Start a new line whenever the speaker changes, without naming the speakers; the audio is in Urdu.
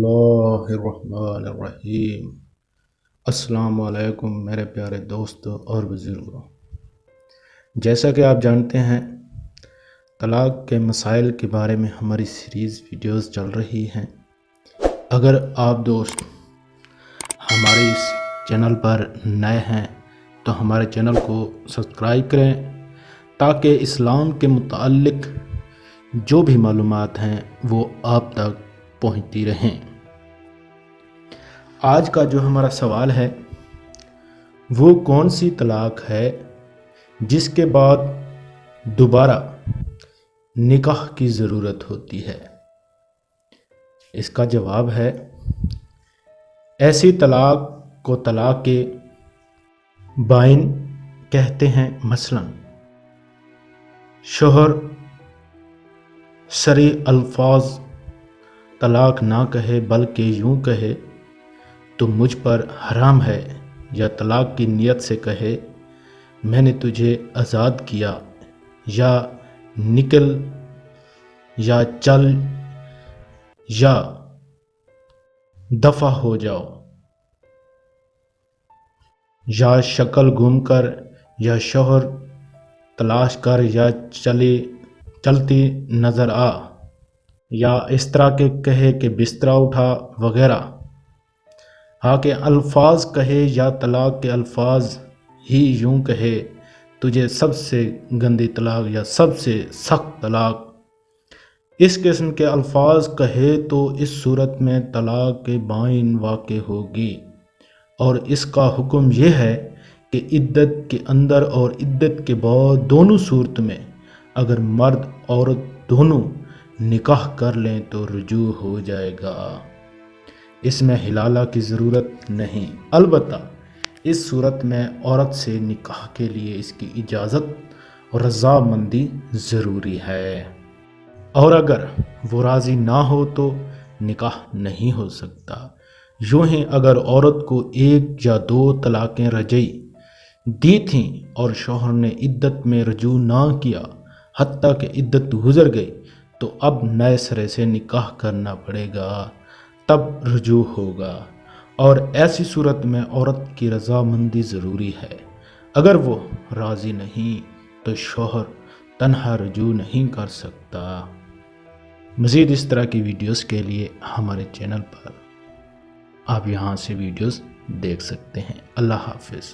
اللہ الرحمن الرحیم۔ السلام علیکم میرے پیارے دوستوں اور بزرگوں۔ جیسا کہ آپ جانتے ہیں، طلاق کے مسائل کے بارے میں ہماری سیریز ویڈیوز چل رہی ہیں۔ اگر آپ دوست ہمارے اس چینل پر نئے ہیں تو ہمارے چینل کو سبسکرائب کریں تاکہ اسلام کے متعلق جو بھی معلومات ہیں وہ آپ تک پہنچتی رہیں۔ آج کا جو ہمارا سوال ہے وہ کون سی طلاق ہے جس کے بعد دوبارہ نکاح کی ضرورت ہوتی ہے؟ اس کا جواب ہے، ایسی طلاق کو طلاق بائن کہتے ہیں۔ مثلا شوہر صریح الفاظ طلاق نہ کہے بلکہ یوں کہے تو مجھ پر حرام ہے، یا طلاق کی نیت سے کہے میں نے تجھے آزاد کیا، یا نکل، یا چل، یا دفع ہو جاؤ، یا شکل گم کر، یا شوہر تلاش کر، یا چلتی نظر آ، یا اس طرح کے کہے کہ بستر اٹھا وغیرہ۔ ہاں کہ الفاظ کہے یا طلاق کے الفاظ ہی یوں کہے تجھے سب سے گندی طلاق یا سب سے سخت طلاق، اس قسم کے الفاظ کہے تو اس صورت میں طلاق بائن واقع ہوگی، اور اس کا حکم یہ ہے کہ عدت کے اندر اور عدت کے بعد دونوں صورت میں اگر مرد عورت دونوں نکاح کر لیں تو رجوع ہو جائے گا۔ اس میں حلالہ کی ضرورت نہیں، البتہ اس صورت میں عورت سے نکاح کے لیے اس کی اجازت اور رضامندی ضروری ہے، اور اگر وہ راضی نہ ہو تو نکاح نہیں ہو سکتا۔ یوں ہی اگر عورت کو 1 یا 2 طلاقیں رجعی دی تھیں اور شوہر نے عدت میں رجوع نہ کیا حتیٰ کہ عدت گزر گئی تو اب نئے سرے سے نکاح کرنا پڑے گا، تب رجوع ہوگا، اور ایسی صورت میں عورت کی رضامندی ضروری ہے۔ اگر وہ راضی نہیں تو شوہر تنہا رجوع نہیں کر سکتا۔ مزید اس طرح کی ویڈیوز کے لیے ہمارے چینل پر آپ یہاں سے ویڈیوز دیکھ سکتے ہیں۔ اللہ حافظ۔